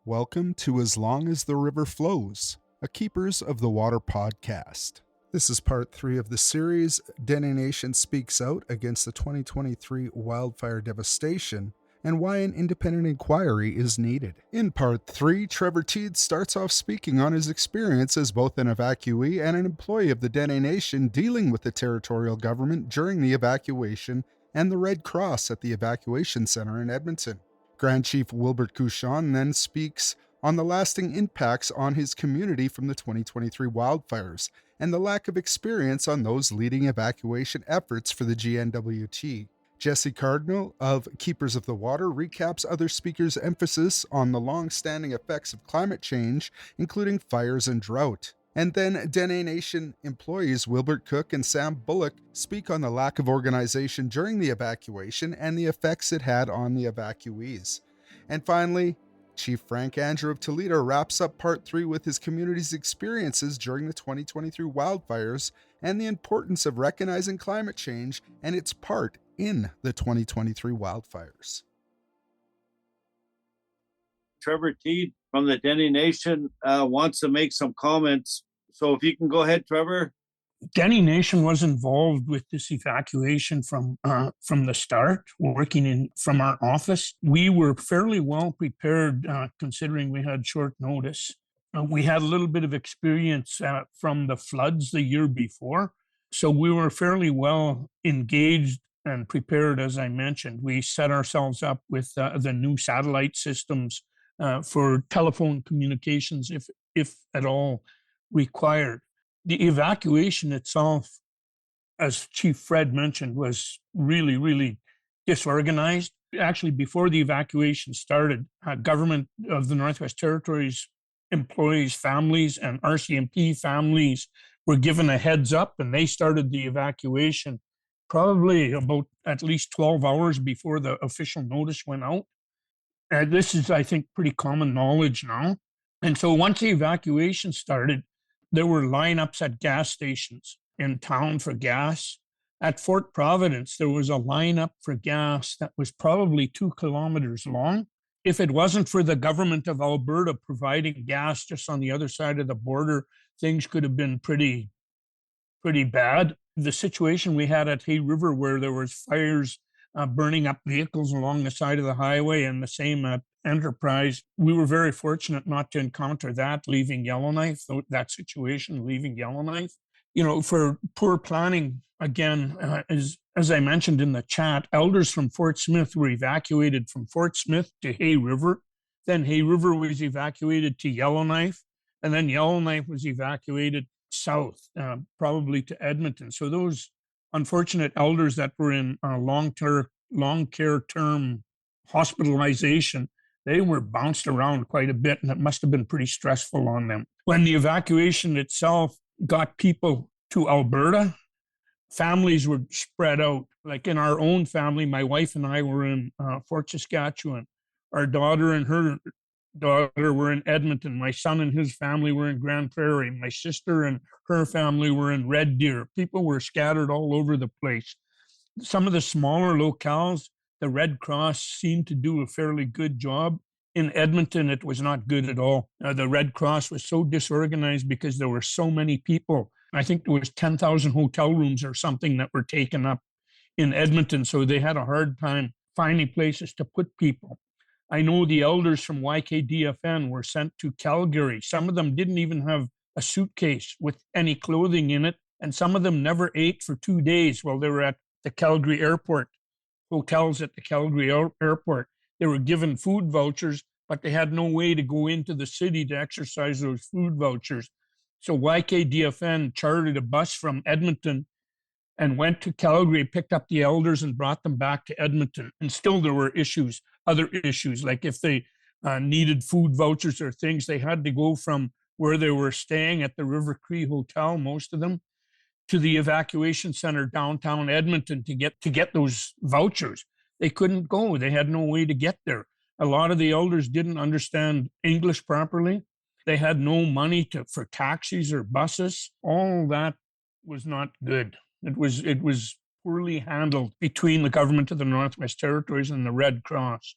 Welcome to As Long as the River Flows, a Keepers of the Water podcast. This is part 3 of the series, Dene Nation Speaks Out against the 2023 Wildfire Devastation and why an independent inquiry is needed. In part 3, Trevor Teed starts off speaking on his experience as both an evacuee and an employee of the Dene Nation dealing with the territorial government during the evacuation and the Red Cross at the evacuation center in Edmonton. Grand Chief Wilbert Couchon then speaks on the lasting impacts on his community from the 2023 wildfires and the lack of experience on those leading evacuation efforts for the GNWT. Jesse Cardinal of Keepers of the Water recaps other speakers' emphasis on the long-standing effects of climate change, including fires and drought. And then Dene Nation employees Wilbert Cook and Sam Bullock speak on the lack of organization during the evacuation and the effects it had on the evacuees. And finally, Chief Frank Andrew of Toledo wraps up part 3 with his community's experiences during the 2023 wildfires and the importance of recognizing climate change and its part in the 2023 wildfires. Trevor Teed from the Dene Nation wants to make some comments. So if you can go ahead, Trevor. Dene Nation was involved with this evacuation from the start, working from our office. We were fairly well prepared, considering we had short notice. We had a little bit of experience from the floods the year before, so we were fairly well engaged and prepared, as I mentioned. We set ourselves up with the new satellite systems for telephone communications, if at all required. The evacuation itself, as Chief Fred mentioned, was really, really disorganized. Actually, before the evacuation started, government of the Northwest Territories employees' families and RCMP families were given a heads up, and they started the evacuation probably about at least 12 hours before the official notice went out. This is, I think, pretty common knowledge now. And so once the evacuation started, there were lineups at gas stations in town for gas. At Fort Providence, there was a lineup for gas that was probably 2 kilometers long. If it wasn't for the government of Alberta providing gas just on the other side of the border, things could have been pretty bad. The situation we had at Hay River, where there was fires burning up vehicles along the side of the highway, and the same at Enterprise, we were very fortunate not to encounter that leaving Yellowknife, that situation leaving Yellowknife. You know, for poor planning, again, as I mentioned in the chat, elders from Fort Smith were evacuated from Fort Smith to Hay River. Then Hay River was evacuated to Yellowknife, and then Yellowknife was evacuated south, probably to Edmonton. So those unfortunate elders that were in long care term hospitalization, they were bounced around quite a bit, and it must have been pretty stressful on them. When the evacuation itself got people to Alberta, families were spread out. Like in our own family, my wife and I were in Fort Saskatchewan. Our daughter and her daughter were in Edmonton. My son and his family were in Grand Prairie. My sister and her family were in Red Deer. People were scattered all over the place. Some of the smaller locales, the Red Cross seemed to do a fairly good job. In Edmonton, it was not good at all. The Red Cross was so disorganized because there were so many people. I think there was 10,000 hotel rooms or something that were taken up in Edmonton, so they had a hard time finding places to put people. I know the elders from YKDFN were sent to Calgary. Some of them didn't even have a suitcase with any clothing in it, and some of them never ate for 2 days while they were at the Calgary airport, hotels at the Calgary airport. They were given food vouchers, but they had no way to go into the city to exercise those food vouchers. So YKDFN chartered a bus from Edmonton and went to Calgary, picked up the elders and brought them back to Edmonton. And still there were other issues, like if they needed food vouchers or things, they had to go from where they were staying at the River Cree Hotel, most of them, to the evacuation center downtown Edmonton to get those vouchers. They couldn't go. They had no way to get there. A lot of the elders didn't understand English properly. They had no money for taxis or buses. All that was not good. It was poorly handled between the government of the Northwest Territories and the Red Cross.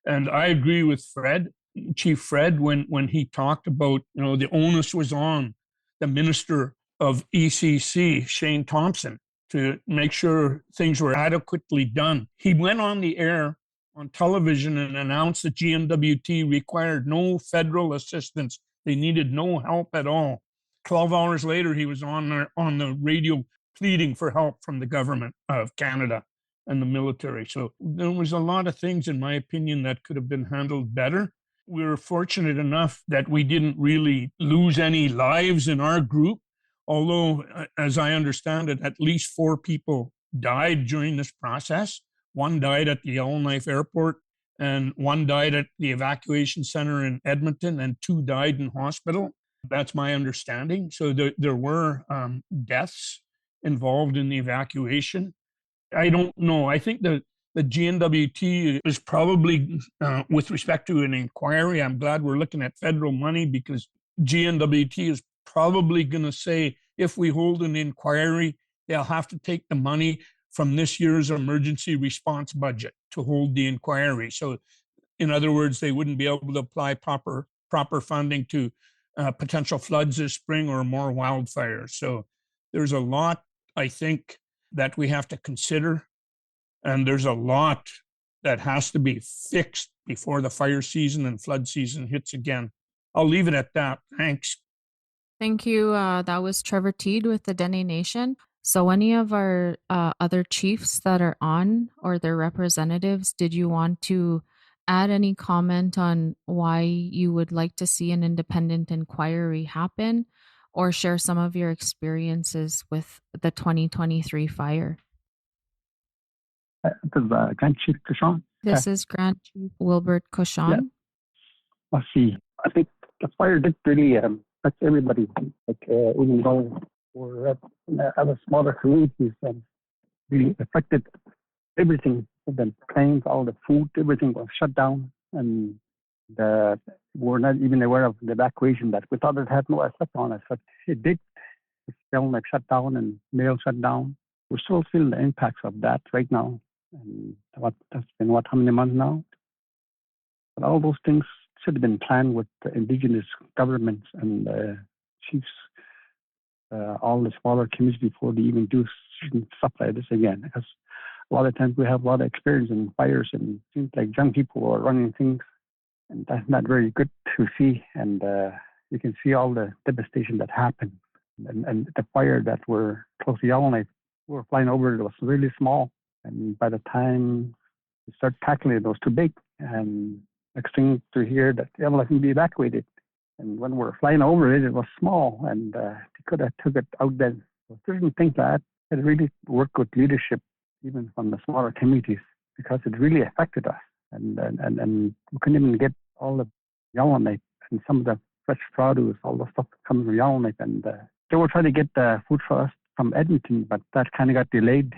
And I agree with Fred. Chief Fred when he talked about, the onus was on the Minister of ECC, Shane Thompson, to make sure things were adequately done. He went on the air on television and announced that GNWT required no federal assistance. They needed no help at all. 12 hours later, he was on the radio pleading for help from the government of Canada and the military. So there was a lot of things, in my opinion, that could have been handled better. We were fortunate enough that we didn't really lose any lives in our group, although, as I understand it, at least 4 people died during this process. 1 died at the Yellowknife Airport, and 1 died at the evacuation center in Edmonton, and 2 died in hospital. That's my understanding. So there were deaths involved in the evacuation. I don't know. I think the GNWT is probably, with respect to an inquiry, I'm glad we're looking at federal money, because GNWT is probably going to say, if we hold an inquiry, they'll have to take the money from this year's emergency response budget to hold the inquiry. So, in other words, they wouldn't be able to apply proper funding to potential floods this spring or more wildfires. So there's a lot, I think, that we have to consider, and there's a lot that has to be fixed before the fire season and flood season hits again. I'll leave it at that. Thanks. Thank you. That was Trevor Teed with the Dene Nation. So any of our other chiefs that are on, or their representatives, did you want to add any comment on why you would like to see an independent inquiry happen, or share some of your experiences with the 2023 fire? This is Grand Chief Cushon. This is Grand Chief Wilbert Cushon. Yeah. Let's see. I think the fire did really affect everybody. Even though we're at other smaller communities, really affected everything. The planes, all the food, everything was shut down, and we're not even aware of the evacuation. That we thought it had no effect on us, but it did. The film shut down and mail shut down. We're still feeling the impacts of that right now. And that's been how many months now? But all those things should have been planned with the indigenous governments and chiefs, all the smaller communities, before they even do stuff like this again. Because a lot of times we have a lot of experience in fires, and it seems like young people are running things, and that's not very good to see. And you can see all the devastation that happened. And the fire that were close to Yellowknife, we were flying over, it was really small. And by the time we start tackling it, it was too big. And next thing to hear that Yellowknife can be evacuated. And when we're flying over it, it was small, and they could have took it out then. So certain things like that, it really worked with leadership, even from the smaller communities, because it really affected us. And we couldn't even get all the Yellowknife and some of the fresh produce, all the stuff that comes from Yellowknife. And they were trying to get the food for us from Edmonton, but that kind of got delayed.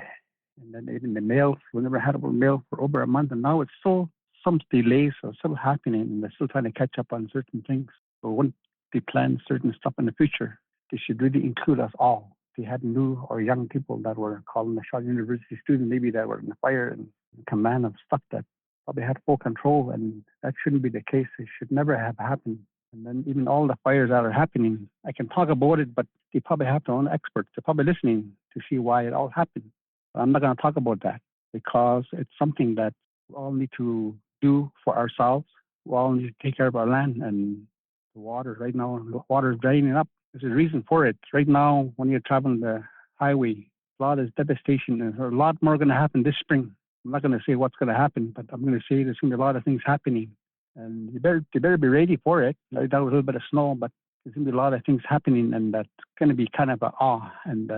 And then even the mails, we never had a mail for over a month, and now it's still some delays are still happening, and they're still trying to catch up on certain things. So once they plan certain stuff in the future, they should really include us all. They had new or young people that were calling the Shaw University students, maybe that were in the fire and command of stuff that probably had full control, and that shouldn't be the case. It should never have happened. And then even all the fires that are happening, I can talk about it, but they probably have their own experts. They're probably listening to see why it all happened. But I'm not going to talk about that, because it's something that we all need to do for ourselves. We all need to take care of our land, and the water right now, the water is draining up. There's a reason for it. Right now, when you're traveling the highway, a lot of devastation. There's a lot more going to happen this spring. I'm not going to say what's going to happen, but I'm going to say there's going to be a lot of things happening. And you better be ready for it. Right now, a little bit of snow, but there's going to be a lot of things happening, and that's going to be kind of an awe. And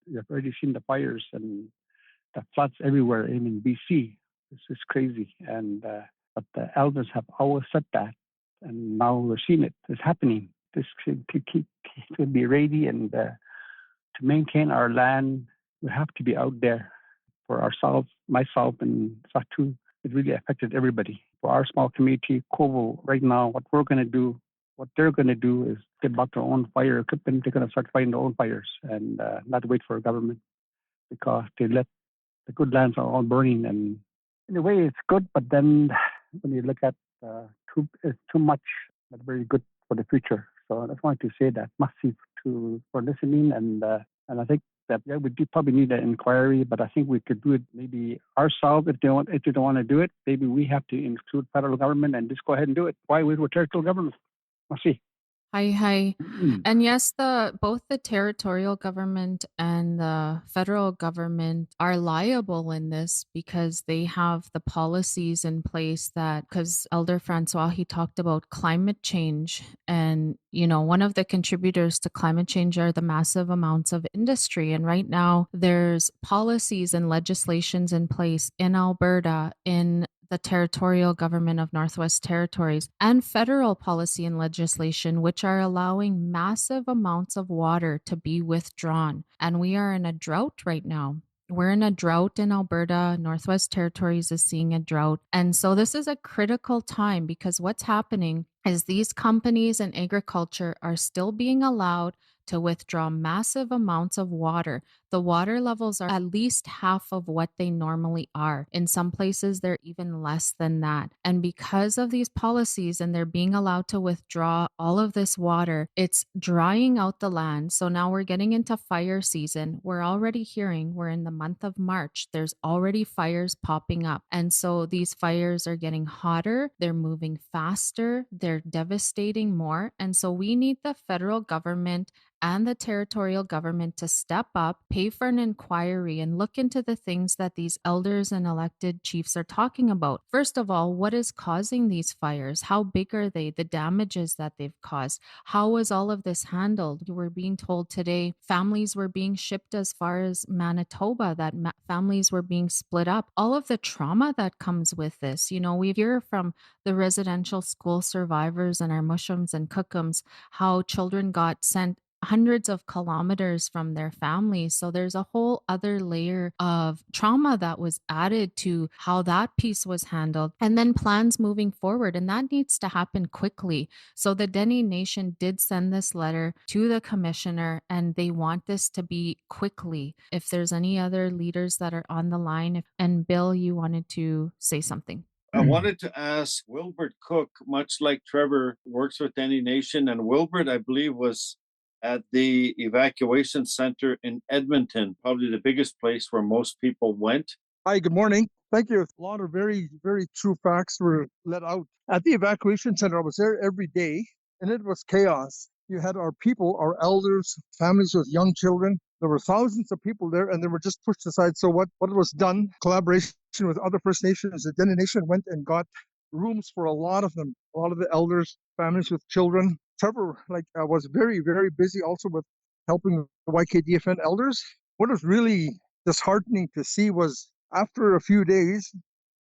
you've already seen the fires and the floods everywhere, even in BC. This is crazy. And but the elders have always said that, and now we're seeing it. It's happening. This to be ready, and to maintain our land, we have to be out there for ourselves, myself, and Satu. It really affected everybody. For our small community, Kovo, right now, what we're going to do, what they're going to do is get back their own fire equipment. They're going to start fighting their own fires and not wait for a government, because they let the good lands are all burning. And in a way, it's good, but then when you look at too much, but very good for the future. So I just wanted to say that massive for listening, and I think that we do probably need an inquiry, but I think we could do it maybe ourselves if they don't want to do it. Maybe we have to include federal government and just go ahead and do it. Why wait with territorial government? We'll see. Hi. And yes, both the territorial government and the federal government are liable in this because they have the policies in place because Elder Francois, he talked about climate change. And, one of the contributors to climate change are the massive amounts of industry. And right now there's policies and legislations in place in Alberta, in the territorial government of Northwest Territories, and federal policy and legislation, which are allowing massive amounts of water to be withdrawn. And we are in a drought right now. We're in a drought in Alberta. Northwest Territories is seeing a drought. And so this is a critical time because what's happening is these companies in agriculture are still being allowed to withdraw massive amounts of water. The water levels are at least half of what they normally are. In some places, they're even less than that. And because of these policies and they're being allowed to withdraw all of this water, it's drying out the land. So now we're getting into fire season. We're already hearing we're in the month of March. There's already fires popping up. And so these fires are getting hotter. They're moving faster. They're devastating more. And so we need the federal government and the territorial government to step up, pay for an inquiry, and look into the things that these elders and elected chiefs are talking about. First of all, what is causing these fires? How big are they? The damages that they've caused? How was all of this handled? We're being told today families were being shipped as far as Manitoba, that families were being split up. All of the trauma that comes with this. We hear from the residential school survivors and our Mushums and Cookums how children got sent hundreds of kilometers from their families. So there's a whole other layer of trauma that was added to how that piece was handled. And then plans moving forward. And that needs to happen quickly. So the Dene Nation did send this letter to the commissioner and they want this to be quickly. If there's any other leaders that are on the line, and Bill, you wanted to say something. I wanted to ask Wilbert Cook, much like Trevor works with Dene Nation, and Wilbert, I believe, was at the evacuation center in Edmonton, probably the biggest place where most people went. Hi, good morning. Thank you. A lot of very, very true facts were let out. At the evacuation center, I was there every day, and it was chaos. You had our people, our elders, families with young children. There were thousands of people there, and they were just pushed aside. So what was done, collaboration with other First Nations, the Dene Nation went and got rooms for a lot of them, a lot of the elders, families with children. Trevor was very, very busy also with helping the YKDFN elders. What was really disheartening to see was after a few days,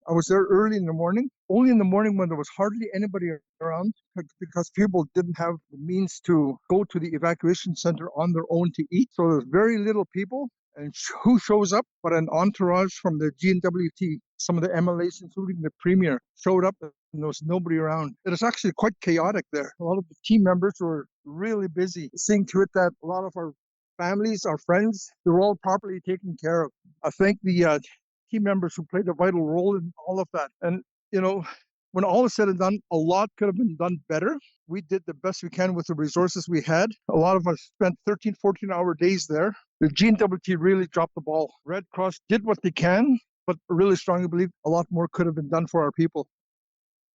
I was there early in the morning, only in the morning when there was hardly anybody around because people didn't have the means to go to the evacuation center on their own to eat. So there's very little people. And who shows up but an entourage from the GNWT? Some of the MLAs, including the Premier, showed up and there was nobody around. It was actually quite chaotic there. A lot of the team members were really busy seeing to it that a lot of our families, our friends, they were all properly taken care of. I thank the team members who played a vital role in all of that. And, when all is said and done, a lot could have been done better. We did the best we can with the resources we had. A lot of us spent 13, 14-hour days there. The GNWT really dropped the ball. Red Cross did what they can, but really strongly believe a lot more could have been done for our people.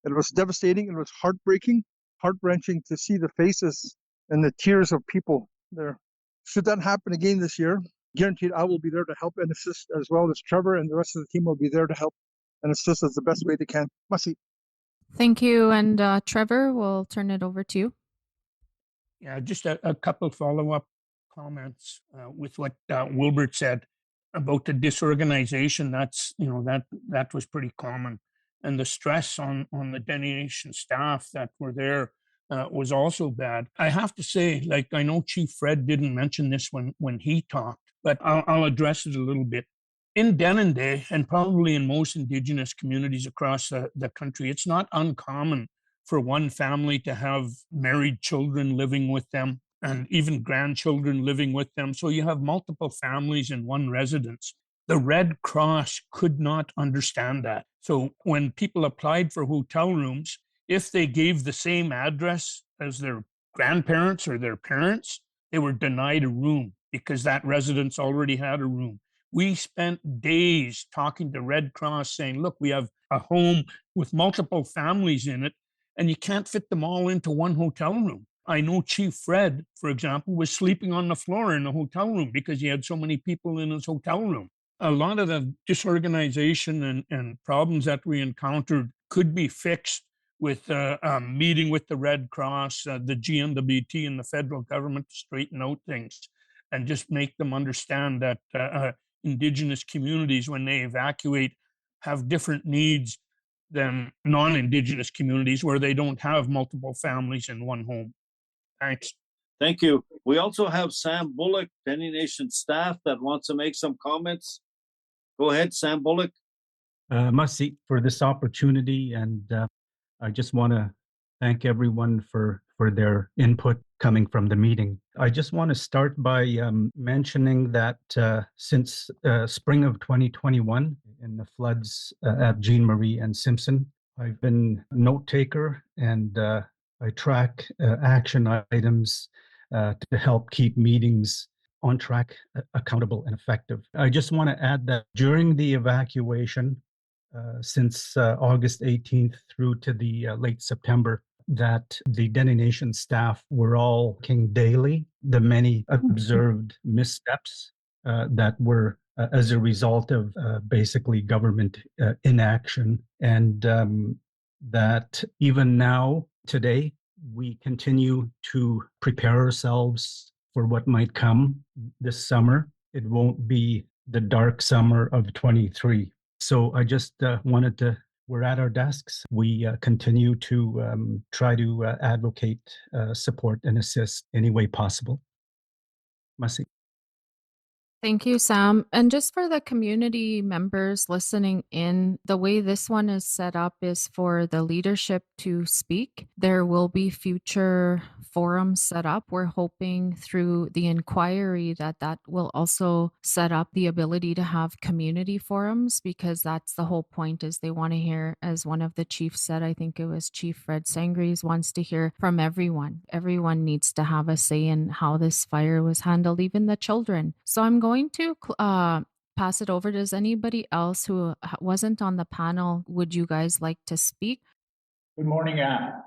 It was devastating. It was heartbreaking, heart-wrenching to see the faces and the tears of people there. Should that happen again this year, guaranteed I will be there to help and assist, as well as Trevor and the rest of the team will be there to help and assist us the best way they can. Masi. Thank you. And Trevor, we'll turn it over to you. Yeah, just a couple follow-up comments with what Wilbert said about the disorganization. That's, that was pretty common. And the stress on the Dene Nation staff that were there was also bad. I have to say, I know Chief Fred didn't mention this when he talked, but I'll address it a little bit. In Denendeh, and probably in most Indigenous communities across the country, it's not uncommon for one family to have married children living with them and even grandchildren living with them. So you have multiple families in one residence. The Red Cross could not understand that. So when people applied for hotel rooms, if they gave the same address as their grandparents or their parents, they were denied a room because that residence already had a room. We spent days talking to Red Cross saying, look, we have a home with multiple families in it, and you can't fit them all into one hotel room. I know Chief Fred, for example, was sleeping on the floor in the hotel room because he had so many people in his hotel room. A lot of the disorganization and problems that we encountered could be fixed with meeting with the Red Cross, the GNWT, and the federal government to straighten out things and just make them understand that Indigenous communities, when they evacuate, have different needs than non-Indigenous communities where they don't have multiple families in one home. Thanks. Thank you. We also have Sam Bullock, Dene Nation staff, that wants to make some comments. Go ahead, Sam Bullock. Masi, for this opportunity, and I just want to thank everyone for their input coming from the meeting. I just want to start by mentioning that since spring of 2021, in the floods at Jean Marie and Simpson, I've been note taker and I track action items to help keep meetings on track, accountable, and effective. I just want to add that during the evacuation, since August 18th through to the late September, that the Dene Nation staff were all working daily. The many observed missteps that were as a result of basically government inaction, and that even now, today, we continue to prepare ourselves for what might come this summer. It won't be the dark summer of 23. So I just wanted to, we're at our desks. We continue to try to advocate, support, and assist any way possible. Masi. Thank you, Sam. And just for the community members listening in, the way this one is set up is for the leadership to speak. There will be future forums set up. We're hoping through the inquiry that will also set up the ability to have community forums, because that's the whole point, is they want to hear, as one of the chiefs said, I think it was Chief Fred Sangres, wants to hear from everyone. Everyone needs to have a say in how this fire was handled, even the children. So I'm going to pass it over. Does anybody else who wasn't on the panel, would you guys like to speak? Good morning,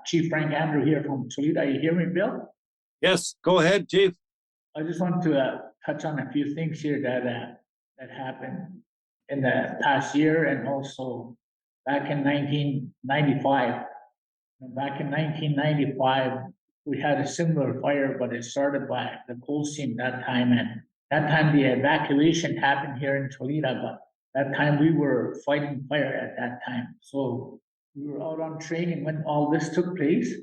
Chief Frank Andrew here from Toledo. You hear me, Bill? Yes, go ahead, Chief. I just want to touch on a few things here that happened in the past year, and also back in 1995. Back in 1995, we had a similar fire, but it started by the coal seam that time, and that time the evacuation happened here in Toledo, but that time we were fighting fire at that time. So we were out on training when all this took place.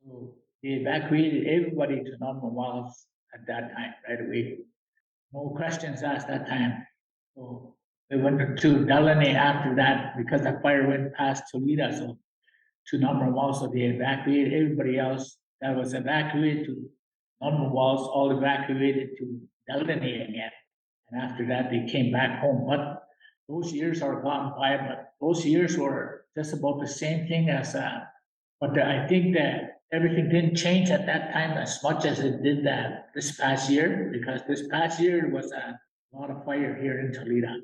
So they evacuated everybody to Norman Wells at that time, right away. No questions asked that time. So they went to Dettah after that because the fire went past Toledo, so to Norman Wells. So they evacuated everybody else that was evacuated to Norman Wells, all evacuated to Dettah again. And after that, they came back home. But those years are gone by, but those years were just about the same thing as, but I think that everything didn't change at that time as much as it did that this past year, because this past year was a lot of fire here in Toledo.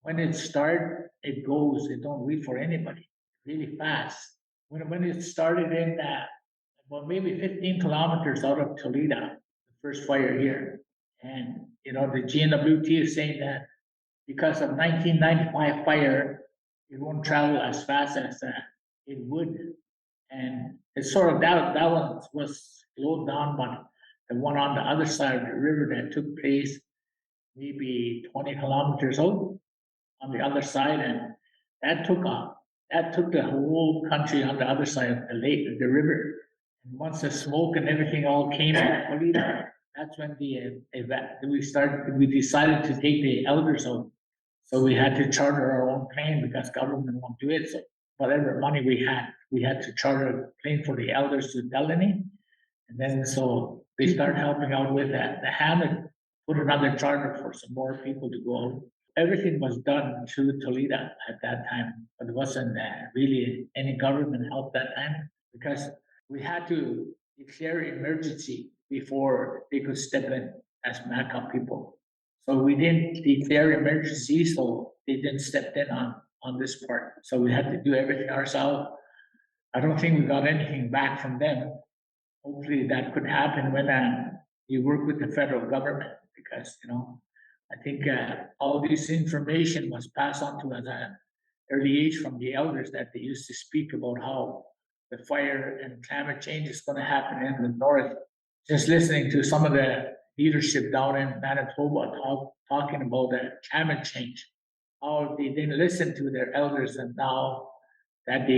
When it starts, it goes, it don't wait for anybody, really fast. When it started in well, maybe 15 kilometers out of Toledo, the first fire here. And, the GNWT is saying that because of 1995 fire, it won't travel as fast as it would. And it's sort of that one was slowed down, but the one on the other side of the river that took place maybe 20 kilometers out on the other side, and that took the whole country on the other side of the lake, the river. And once the smoke and everything all came out, that's when we decided to take the elders out. So we had to charter our own plane because government won't do it. So whatever money we had to charter a plane for the elders to Dettah. And then so they started helping out with that. The Hamlet put another charter for some more people to go out. Everything was done through Toledo at that time, but it wasn't really any government help that time. because we had to declare emergency before they could step in as backup people. So we didn't declare emergency, so they didn't step in on this part. So we had to do everything ourselves. I don't think we got anything back from them. Hopefully that could happen when you work with the federal government, because I think all this information was passed on to us at an early age from the elders, that they used to speak about how the fire and climate change is going to happen in the north. Just listening to some of the leadership down in Manitoba talking about the climate change, how they didn't listen to their elders, and now that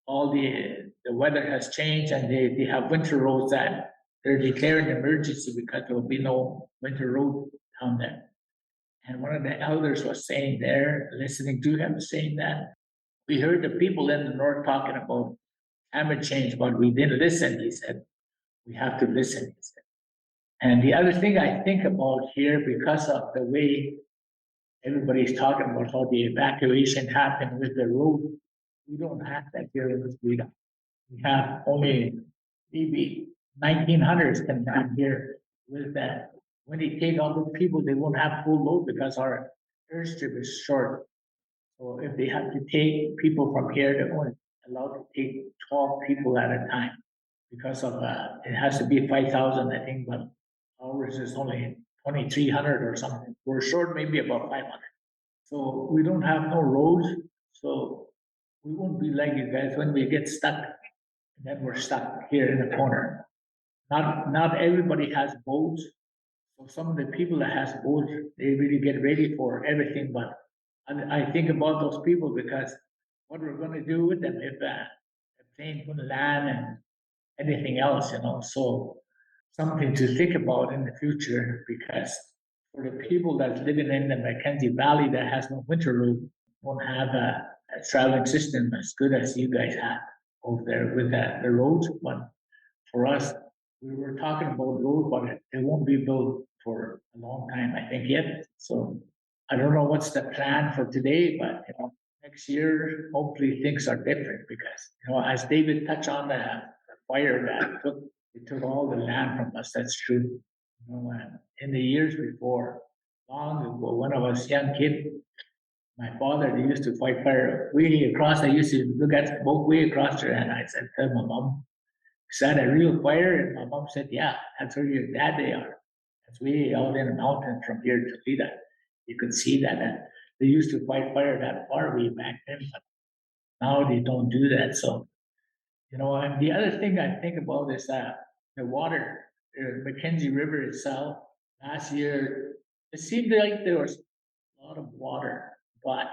all the weather has changed and they have winter roads, that they're declaring emergency because there will be no winter road down there. And one of the elders was saying there, listening to him saying that, we heard the people in the north talking about climate change, but we didn't listen, he said. We have to listen, he said. And the other thing I think about here, because of the way everybody's talking about how the evacuation happened with the road, we don't have that here in Sweden. We have only maybe 1900s can come here with that. When they take all the people, they won't have full load because our airstrip is short. So if they have to take people from here, they're only allowed to take 12 people at a time, because of it has to be 5,000, I think, but ours is only 2,300 or something. We're short maybe about 500. So we don't have no roads. So we won't be like you guys when we get stuck. Then we're stuck here in the corner. Not everybody has boats. So some of the people that has boats, they really get ready for everything. But I think about those people, because what we're going to do with them if a plane couldn't land and anything else, So something to think about in the future, because for the people that's living in the Mackenzie Valley that has no winter road, won't have a traveling system as good as you guys have over there with the roads. But for us, we were talking about road, but it won't be built for a long time, I think, yet. So I don't know what's the plan for today, but next year hopefully things are different, because as David touched on the fire that took all the land from us. That's true. In the years before, long ago, when I was a young kid, my father, they used to fight fire way across. I used to look at the boat way across there, and I said, tell my mom, is that a real fire? And my mom said, yeah, that's where your dad they are. That's way out in the mountain from here to Dettah. You could see that. And they used to fight fire that far way back then, but now they don't do that. So, and the other thing I think about is the water, the Mackenzie River itself. Last year, it seemed like there was a lot of water, but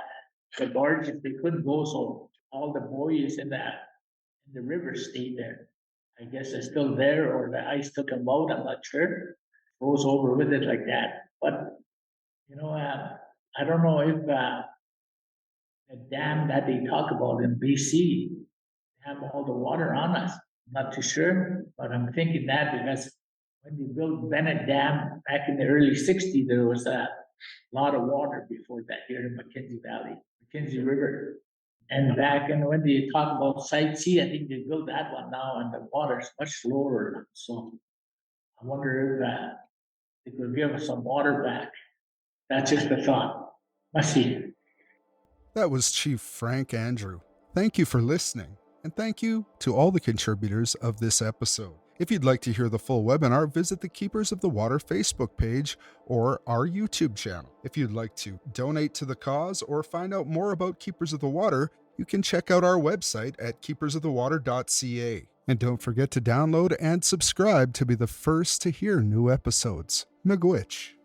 the barges, they couldn't go, so all the buoys in the river stayed there. I guess they're still there, or the ice took them out. I'm not sure. Goes over with it like that. But I don't know if the dam that they talk about in BC have all the water on us. I'm not too sure, but I'm thinking that because when they built Bennett Dam back in the early '60s, there was a lot of water before that here in Mackenzie Valley, Mackenzie River. And back in when they talk about Site C, I think they built that one now, and the water's much lower. So I wonder if they could give us some water back. That's just a thought. Let's see. That was Chief Frank Andrew. Thank you for listening, and thank you to all the contributors of this episode. If you'd like to hear the full webinar, visit the Keepers of the Water Facebook page or our YouTube channel. If you'd like to donate to the cause or find out more about Keepers of the Water, you can check out our website at keepersofthewater.ca. And don't forget to download and subscribe to be the first to hear new episodes. Miigwech.